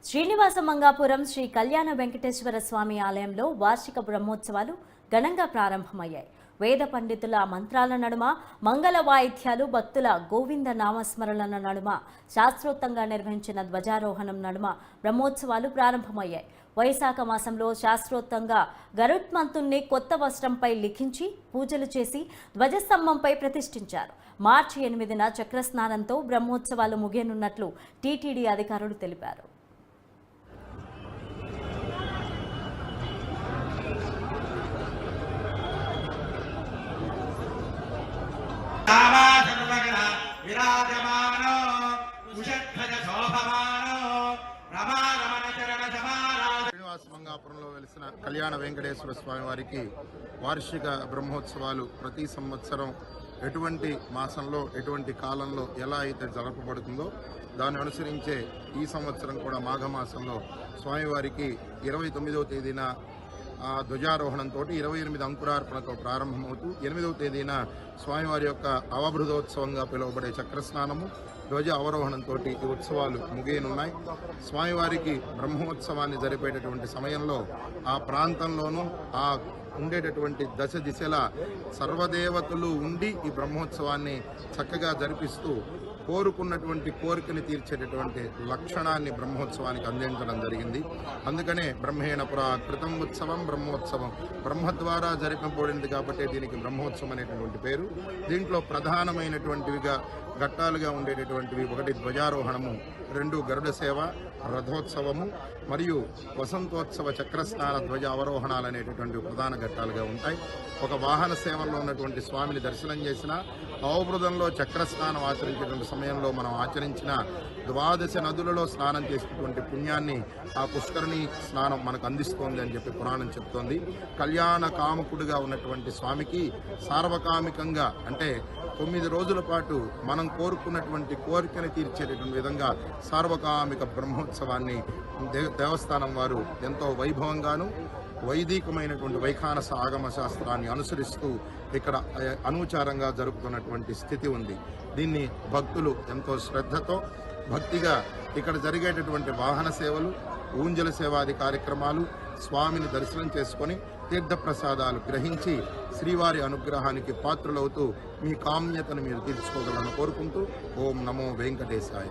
శ్రీనివాస మంగాపురం శ్రీ కళ్యాణ వెంకటేశ్వర స్వామి ఆలయంలో వార్షిక బ్రహ్మోత్సవాలు ఘనంగా ప్రారంభమయ్యాయి. వేద పండితుల మంత్రాల నడుమ, మంగళ వాయిద్యాలు, భక్తుల గోవింద నామస్మరణల నడుమ శాస్త్రోక్తంగా నిర్వహించిన ధ్వజారోహణం నడుమ బ్రహ్మోత్సవాలు ప్రారంభమయ్యాయి. వైశాఖ మాసంలో శాస్త్రోక్తంగా గరుత్మంతుణ్ణి కొత్త వస్త్రంపై లిఖించి పూజలు చేసి ధ్వజస్తంభంపై ప్రతిష్ఠించారు. మార్చి 8న చక్రస్నానంతో బ్రహ్మోత్సవాలు ముగియనున్నట్లు టీటీడీ అధికారులు తెలిపారు. శ్రీనివాస మంగాపురంలో వెలిసిన కళ్యాణ వెంకటేశ్వర స్వామి వారికి వార్షిక బ్రహ్మోత్సవాలు ప్రతి సంవత్సరం ఎటువంటి మాసంలో ఎటువంటి కాలంలో ఎలా అయితే జరపబడుతుందో దాన్ని అనుసరించే ఈ సంవత్సరం కూడా మాఘమాసంలో స్వామివారికి 29వ తేదీన ధ్వజారోహణంతో 28 అంకురార్పణతో ప్రారంభమవుతూ 8వ తేదీన స్వామివారి యొక్క అవబృధోత్సవంగా పిలువబడే చక్రస్నానము, ధ్వజ అవరోహణంతో ఈ ఉత్సవాలు ముగియనున్నాయి. స్వామివారికి బ్రహ్మోత్సవాన్ని జరిపేటటువంటి సమయంలో ఆ ప్రాంతంలోనూ ఆ ఉండేటటువంటి దశ దిశల సర్వదేవతలు ఉండి ఈ బ్రహ్మోత్సవాన్ని చక్కగా జరిపిస్తూ కోరుకున్నటువంటి కోరికని తీర్చేటటువంటి లక్షణాన్ని బ్రహ్మోత్సవానికి అందించడం జరిగింది. అందుకనే బ్రహ్మేణ పురాకృతం ఉత్సవం బ్రహ్మోత్సవం, బ్రహ్మ ద్వారా జరిపబడింది కాబట్టి దీనికి బ్రహ్మోత్సవం అనేటటువంటి పేరు. దీంట్లో ప్రధానమైనటువంటివిగా ఘట్టాలుగా ఉండేటటువంటివి 1 ధ్వజారోహణము, 2 గరుడ సేవ, రథోత్సవము మరియు వసంతోత్సవ చక్రస్నాన ధ్వజ అవరోహణాలు అనేటటువంటి ప్రధాన ఘట్టాలుగా ఉంటాయి. ఒక వాహన సేవల్లో ఉన్నటువంటి స్వామిని దర్శనం చేసిన, అవబృధంలో చక్రస్నానం ఆచరించేటువంటి సమయంలో మనం ఆచరించిన 12 నదులలో స్నానం చేసినటువంటి పుణ్యాన్ని ఆ పుష్కరిణి స్నానం మనకు అందిస్తోంది అని చెప్పి పురాణం చెప్తోంది. కళ్యాణ కామకుడిగా ఉన్నటువంటి స్వామికి సార్వకామికంగా అంటే 9 రోజుల పాటు మనం కోరుకున్నటువంటి కోరికని తీర్చేటటువంటి విధంగా సార్వకామిక బ్రహ్మోత్సవాన్ని దేవస్థానం వారు ఎంతో వైభవంగాను వైదికమైనటువంటి వైఖానస ఆగమ శాస్త్రాన్ని అనుసరిస్తూ ఇక్కడ అనూచారంగా జరుపుతున్నటువంటి స్థితి ఉంది. దీన్ని భక్తులు ఎంతో శ్రద్ధతో భక్తిగా ఇక్కడ జరిగేటటువంటి వాహన సేవలు, ఊంజల సేవాది కార్యక్రమాలు, స్వామిని దర్శనం చేసుకొని తీర్థప్రసాదాలు గ్రహించి శ్రీవారి అనుగ్రహానికి పాత్రులవుతూ మీ కామ్యతను మీరు తీర్చుకోగలను కోరుకుంటూ ఓం నమో వెంకటేశాయ.